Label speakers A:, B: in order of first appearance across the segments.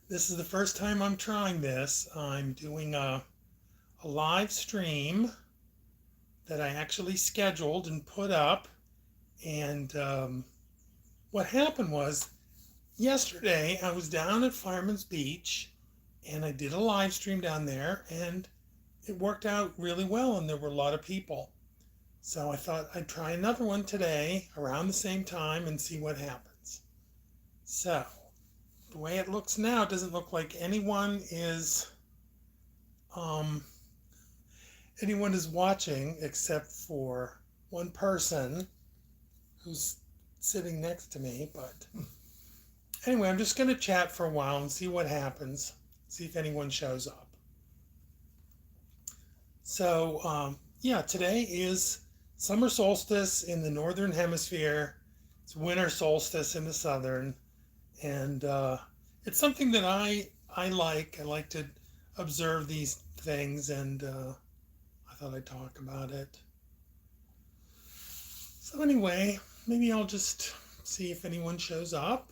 A: This is the first time I'm trying this. I'm doing a live stream that I actually scheduled and put up. And what happened was yesterday I was down at Fireman's Beach and I did a live stream down there and it worked out really well and there were a lot of people. So I thought I'd try another one today around the same time and see what happens. So the way it looks now, it doesn't look like um, anyone is watching except for one person who's sitting next to me. But anyway, I'm just going to chat for a while and see what happens, see if anyone shows up. So, yeah, today is summer solstice in the northern hemisphere. It's winter solstice in the southern, and it's something that I like. I like to observe these things, and I thought I'd talk about it. So anyway, maybe I'll just see if anyone shows up,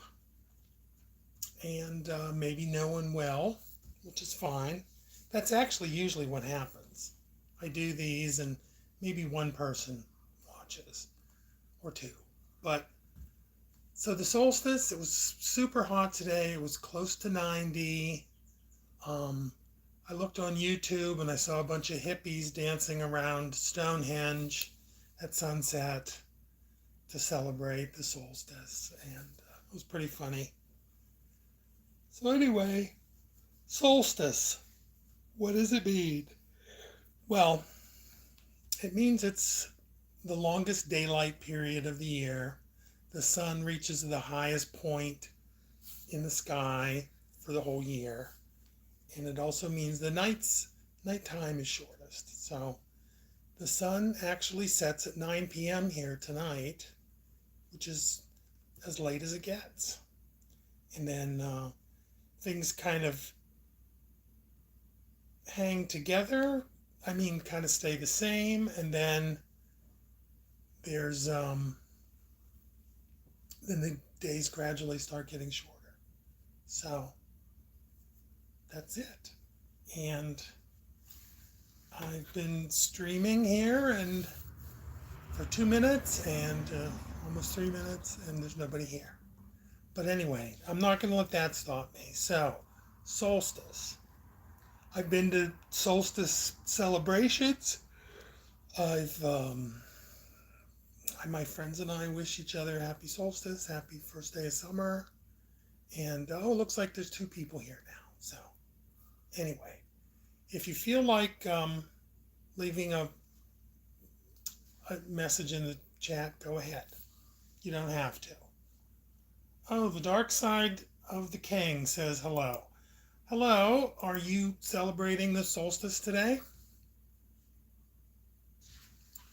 A: and maybe no one will, which is fine. That's actually usually what happens. I do these, and maybe one person watches or two. But so the solstice, it was super hot today. It was close to 90. Um, I looked on YouTube and I saw a bunch of hippies dancing around Stonehenge at sunset to celebrate the solstice, and it was pretty funny. So anyway, solstice. What does it mean? Well, it means it's the longest daylight period of the year. The sun reaches the highest point in the sky for the whole year. And it also means the nighttime is shortest. So the sun actually sets at 9 p.m. here tonight, which is as late as it gets. And then things kind of hang together. I mean, kind of stay the same. And then there's then the days gradually start getting shorter. So that's it. And I've been streaming here and for 2 minutes and almost 3 minutes, and there's nobody here. But anyway, I'm not going to let that stop me. So, solstice. I've been to solstice celebrations. I've my friends and I wish each other happy solstice, happy first day of summer. And oh, it looks like there's two people here now. So anyway, if you feel like leaving a message in the chat, go ahead. You don't have to. Oh, the dark side of the king says hello. Hello, are you celebrating the solstice today?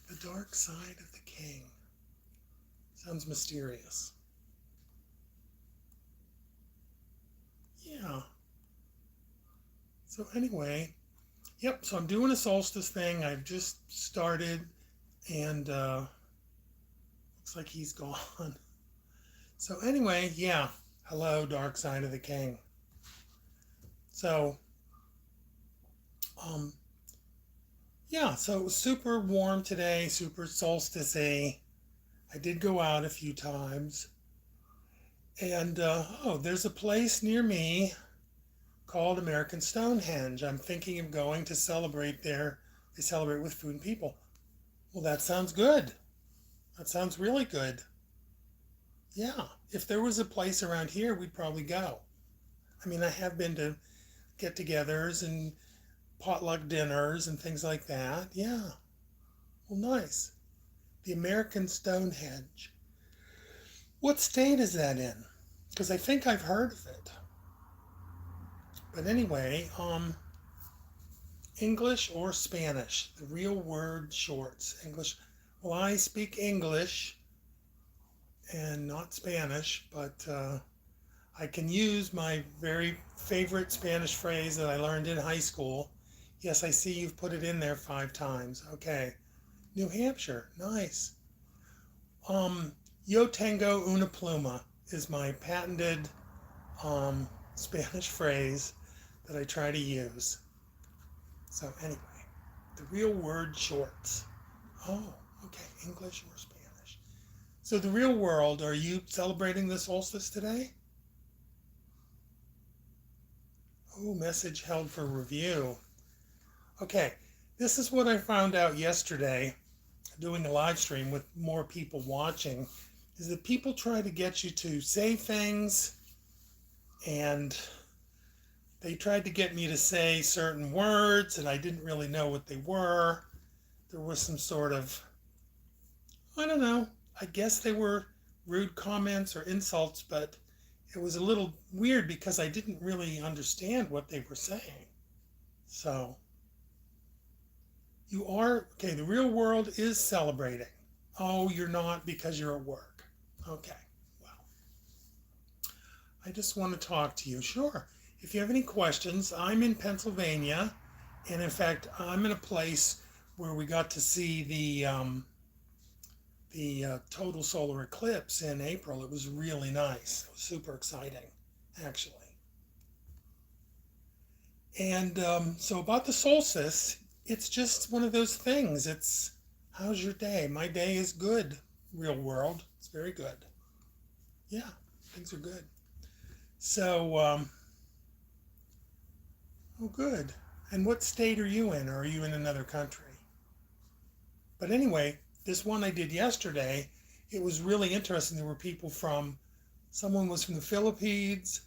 A: The dark side of the king. Sounds mysterious. Yeah. So anyway, yep, so I'm doing a solstice thing. I've just started, and looks like he's gone. So anyway, yeah. Hello, dark side of the king. So, yeah, so it was super warm today, super solstice-y. I did go out a few times. And, oh, there's a place near me called American Stonehenge. I'm thinking of going to celebrate there. They celebrate with food and people. Well, that sounds good. That sounds really good. Yeah, if there was a place around here, we'd probably go. I mean, I have been to get-togethers and potluck dinners and things like that. Yeah, well, nice. The American Stonehenge. What state is that in? Because I think I've heard of it. But anyway, English or Spanish? The real word shorts. English. Well, I speak English and not Spanish, but I can use my very favorite Spanish phrase that I learned in high school. Yes, I see you've put it in there 5 times. Okay. New Hampshire. Nice. Yo tengo una pluma is my patented Spanish phrase that I try to use. So anyway, the real word shorts. Oh, okay, English or Spanish. So the real world, are you celebrating the solstice today? Oh, message held for review. Okay, this is what I found out yesterday doing a live stream with more people watching, is that people try to get you to say things, and they tried to get me to say certain words and I didn't really know what they were. There was some sort of, I don't know, I guess they were rude comments or insults, but it was a little weird because I didn't really understand what they were saying. So, you are, okay, the real world is celebrating. Oh, you're not because you're at work. Okay, well, I just want to talk to you. Sure. If you have any questions, I'm in Pennsylvania, and in fact, I'm in a place where we got to see the total solar eclipse in April. It was really nice. It was super exciting, actually. And so about the solstice, it's just one of those things. It's, how's your day? My day is good, real world. It's very good. Yeah, things are good. So, oh, good. And what state are you in? Or are you in another country? But anyway, this one I did yesterday, it was really interesting. There were people from, someone was from the Philippines.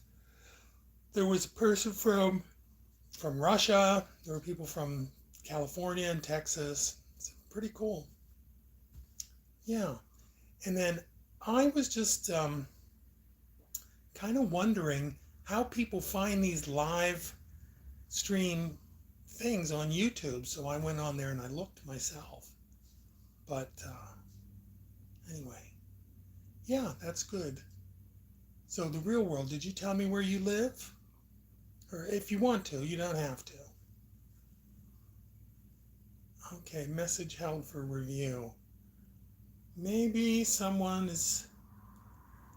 A: There was a person from Russia. There were people from California and Texas. It's pretty cool. Yeah. And then I was just kind of wondering how people find these live stream things on YouTube. So I went on there and I looked myself. But anyway, yeah, that's good. So the real world, did you tell me where you live? Or if you want to, you don't have to. Okay, message held for review. Maybe someone is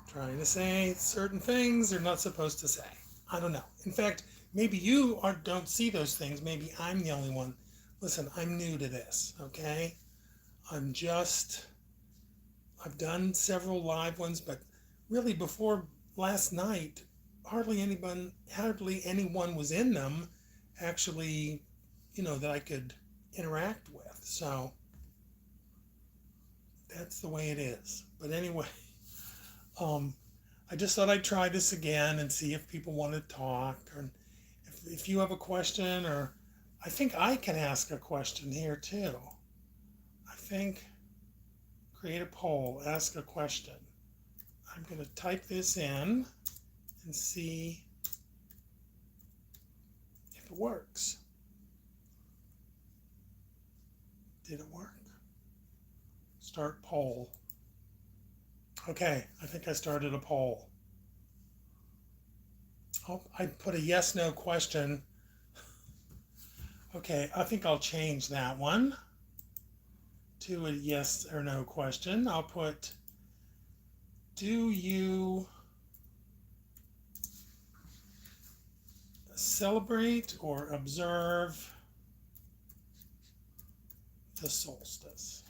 A: trying to say certain things they're not supposed to say. I don't know. In fact, maybe you don't see those things. Maybe I'm the only one. Listen, I'm new to this, okay? I've done several live ones, but really before last night, hardly anyone was in them actually, that I could interact with. So that's the way it is. But anyway, I just thought I'd try this again and see if people want to talk, or if you have a question, or I think I can ask a question here too. I think create a poll, ask a question. I'm going to type this in and see if it works. Did it work? Start poll. Okay, I think I started a poll. Oh, I put a yes, no question. Okay, I think I'll change that one to a yes or no question. I'll put, do you celebrate or observe the solstice?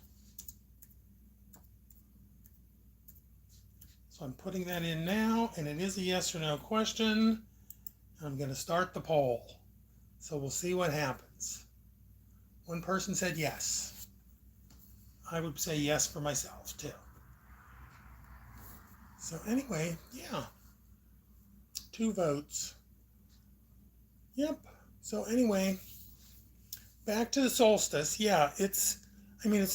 A: So I'm putting that in now, and it is a yes or no question. I'm going to start the poll. So we'll see what happens. One person said yes. I would say yes for myself too. So anyway, yeah. 2 votes. Yep. So anyway, back to the solstice. Yeah, it's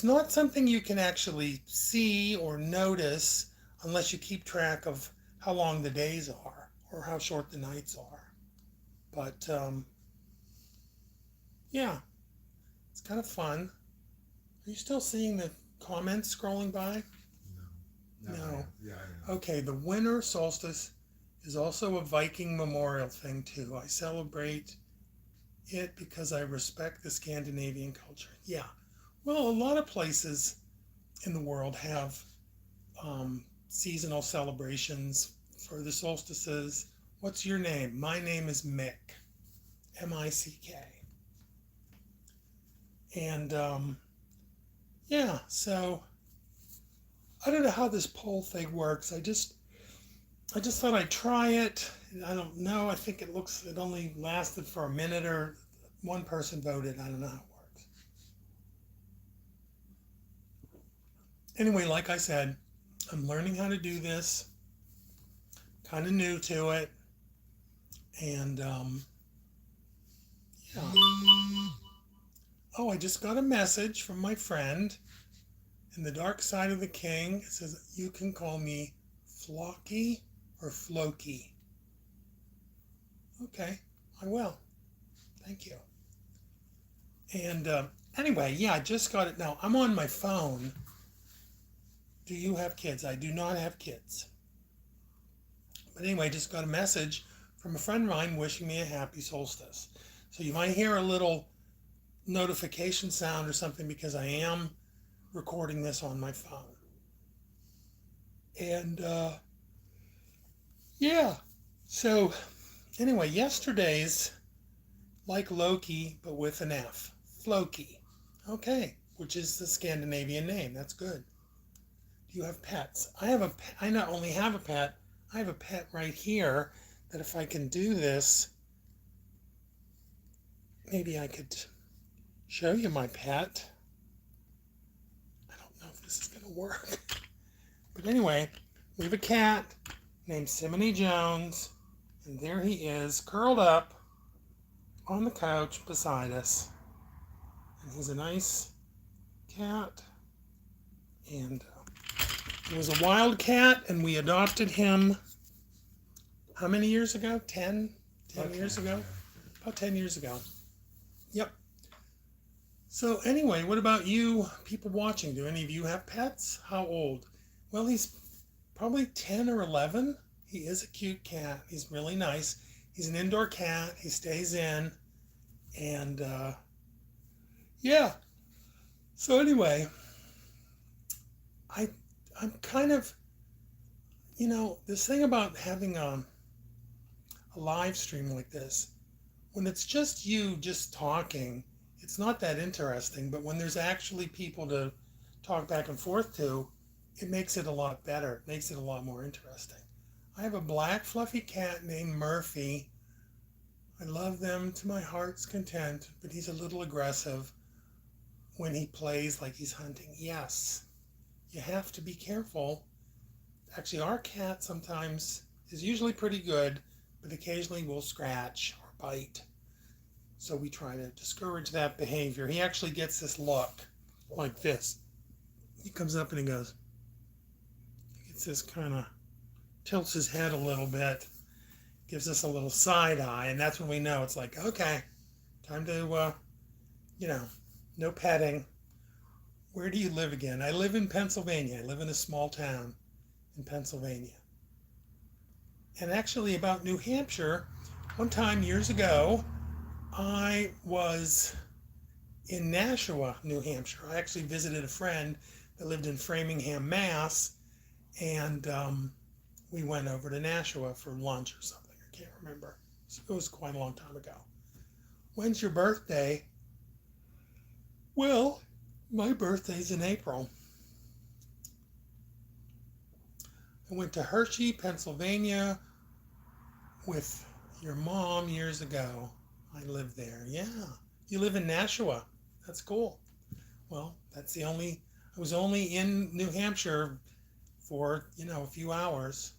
A: not something you can actually see or notice unless you keep track of how long the days are or how short the nights are. But yeah, it's kind of fun. Are you still seeing the comments scrolling by? No. Yeah, I know. Okay, the winter solstice is also a Viking memorial thing too. I celebrate it because I respect the Scandinavian culture. Yeah. Well, a lot of places in the world have seasonal celebrations for the solstices What's your name? My name is Mick. M-I-C-K. And yeah, so I don't know how this poll thing works. I just thought I'd try it. I don't know. I think it only lasted for a minute, or one person voted. I don't know how it works. Anyway, like I said, I'm learning how to do this. Kind of new to it. And yeah. Oh, I just got a message from my friend in the dark side of the king. It says, you can call me Flocky or Floki. Okay, I will. Thank you. And anyway, yeah, I just got it now. I'm on my phone. Do you have kids? I do not have kids. But anyway, I just got a message from a friend of mine wishing me a happy solstice. So you might hear a little notification sound or something because I am recording this on my phone. And yeah, so anyway, yesterday's like Loki, but with an F. Floki. Okay, which is the Scandinavian name. That's good. Do you have pets? I not only have a pet, I have a pet right here that if I can do this, maybe I could show you my pet. I don't know if this is going to work. But anyway, we have a cat named Simony Jones, and there he is, curled up on the couch beside us. And he's a nice cat. And he was a wild cat, and we adopted him how many years ago? 10 years ago? About 10 years ago. Yep. So anyway, what about you people watching? Do any of you have pets? How old? Well, he's probably 10 or 11. He is a cute cat. He's really nice. He's an indoor cat. He stays in. And yeah. So anyway, I'm kind of, this thing about having a live stream like this, when it's just you just talking, it's not that interesting. But when there's actually people to talk back and forth to, it makes it a lot better. It makes it a lot more interesting. I have a black fluffy cat named Murphy. I love them to my heart's content, but he's a little aggressive when he plays like he's hunting. Yes, you have to be careful. Actually, our cat sometimes is usually pretty good, but occasionally will scratch or bite. So we try to discourage that behavior. He actually gets this look like this. He comes up and he goes, he gets this kind of, tilts his head a little bit, gives us a little side eye, and that's when we know it's like, okay, time to, no petting. Where do you live again? I live in Pennsylvania. I live in a small town in Pennsylvania. And actually about New Hampshire, one time years ago, I was in Nashua, New Hampshire. I actually visited a friend that lived in Framingham, Mass, and we went over to Nashua for lunch or something. I can't remember. It was quite a long time ago. When's your birthday? Well, my birthday's in April. I went to Hershey, Pennsylvania with your mom years ago. I lived there. Yeah. You live in Nashua. That's cool. Well, I was only in New Hampshire for, a few hours.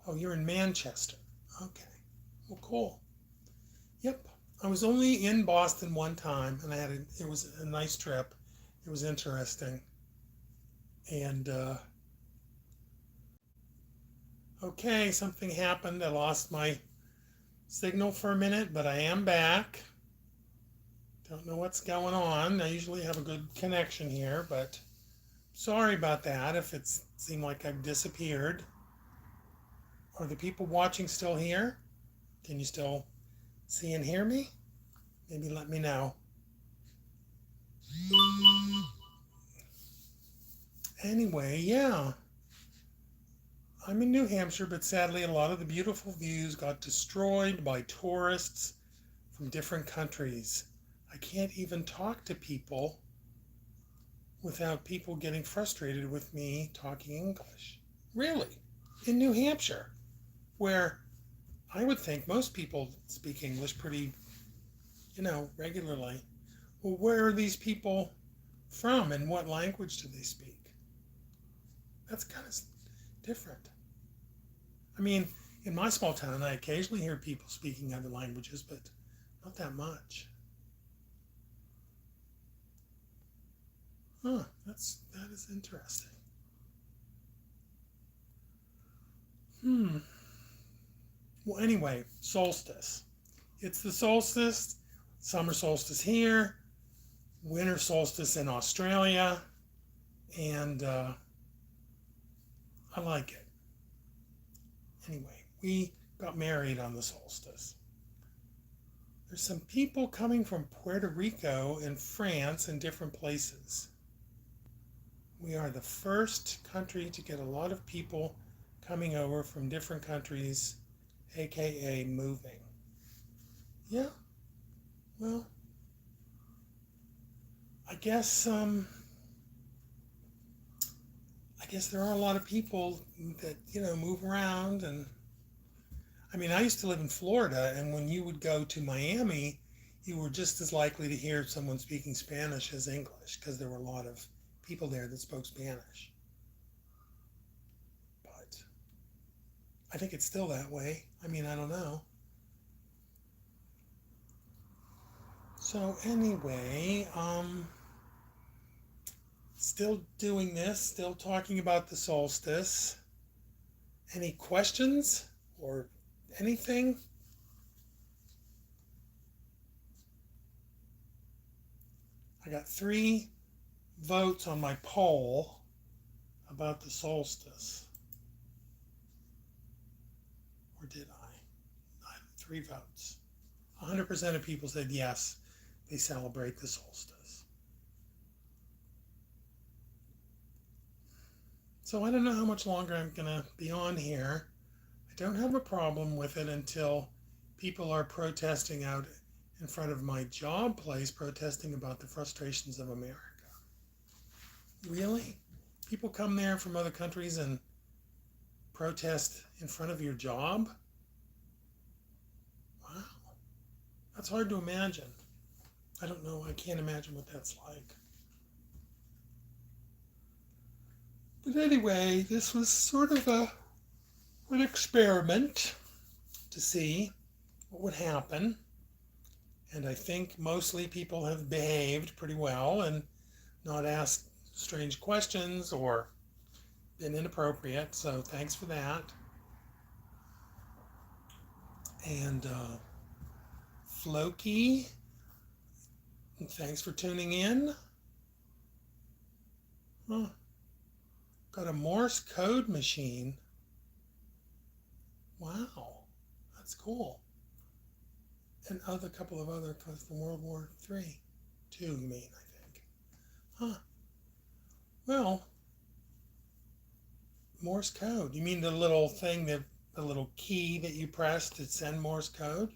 A: Oh, you're in Manchester. Okay. Well, cool. Yep. I was only in Boston one time, and it was a nice trip. It was interesting. And, okay, something happened. I lost my signal for a minute, but I am back. Don't know what's going on. I usually have a good connection here, but sorry about that if it seemed like I've disappeared. Are the people watching still here? Can you still see and hear me? Maybe let me know. Anyway, yeah. I'm in New Hampshire, but sadly, a lot of the beautiful views got destroyed by tourists from different countries. I can't even talk to people without people getting frustrated with me talking English. Really? In New Hampshire, where I would think most people speak English pretty, regularly. Well, where are these people from and what language do they speak? That's kind of different. I mean, in my small town, I occasionally hear people speaking other languages, but not that much. Huh, that is interesting. Hmm. Well, anyway, solstice. It's the solstice, summer solstice here, winter solstice in Australia, and I like it. Anyway, we got married on the solstice. There's some people coming from Puerto Rico and France and different places. We are the first country to get a lot of people coming over from different countries, aka moving. Yeah, well, I guess I guess there are a lot of people that move around, and I mean, I used to live in Florida, and when you would go to Miami, you were just as likely to hear someone speaking Spanish as English because there were a lot of people there that spoke Spanish. But I think it's still that way. I mean, I don't know. So anyway, still doing this, still talking about the solstice. Any questions or anything? I got 3 votes on my poll about the solstice. Or did I had 3 votes. 100% of people said yes, they celebrate the solstice. So I don't know how much longer I'm going to be on here. I don't have a problem with it until people are protesting out in front of my job place, protesting about the frustrations of America. Really? People come there from other countries and protest in front of your job? Wow. That's hard to imagine. I don't know. I can't imagine what that's like. But anyway, this was sort of an experiment to see what would happen. And I think mostly people have behaved pretty well and not asked strange questions or been inappropriate. So thanks for that. And Floki, thanks for tuning in. Huh. Got a Morse code machine. Wow, that's cool. And a couple of other codes from World War III. 2, you mean, I think. Huh. Well, Morse code. You mean the little thing the little key that you press to send Morse code?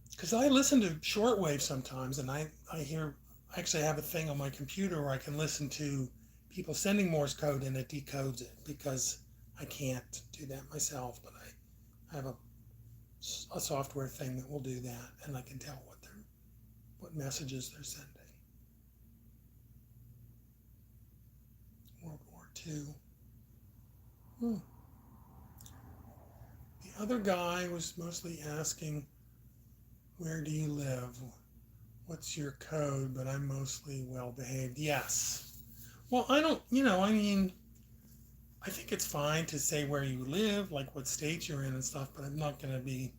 A: Because I listen to shortwave sometimes, and I actually have a thing on my computer where I can listen to people sending Morse code and it decodes it because I can't do that myself, but I have a software thing that will do that, and I can tell what messages they're sending. World War II. Hmm. The other guy was mostly asking, where do you live? What's your code? But I'm mostly well behaved. Yes. Well, I don't, I mean, I think it's fine to say where you live, like what state you're in and stuff, but I'm not going to be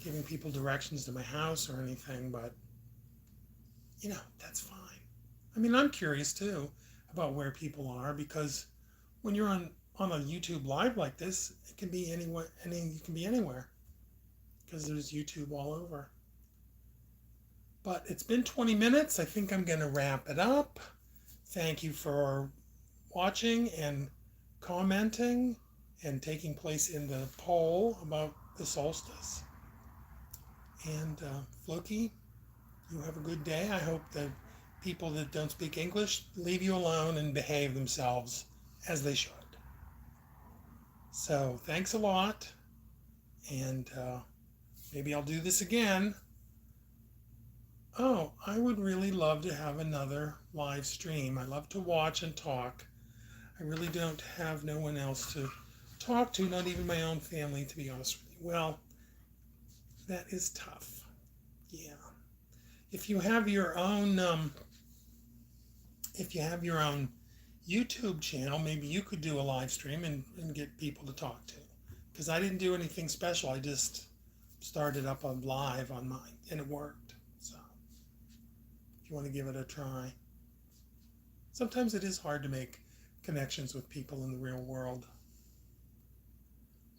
A: giving people directions to my house or anything, but, that's fine. I mean, I'm curious too about where people are because when you're on a YouTube live like this, it can be anywhere, you can be anywhere because there's YouTube all over. But it's been 20 minutes. I think I'm going to wrap it up. thank you for watching and commenting and taking place in the poll about the solstice. And Floki, you have a good day. I hope the people that don't speak English leave you alone and behave themselves as they should. So thanks a lot, and maybe I'll do this again. Oh, I would really love to have another live stream. I love to watch and talk. I really don't have no one else to talk to, not even my own family, to be honest with you. Well, that is tough. Yeah. If you have your own, YouTube channel, maybe you could do a live stream and get people to talk to. Because I didn't do anything special. I just started up a live on mine, and it worked. So if you want to give it a try. Sometimes it is hard to make connections with people in the real world.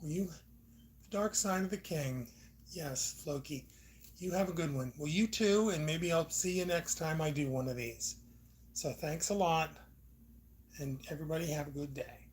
A: Will you, the dark side of the king. Yes, Floki. You have a good one. Well, you too, and maybe I'll see you next time I do one of these. So thanks a lot, and everybody have a good day.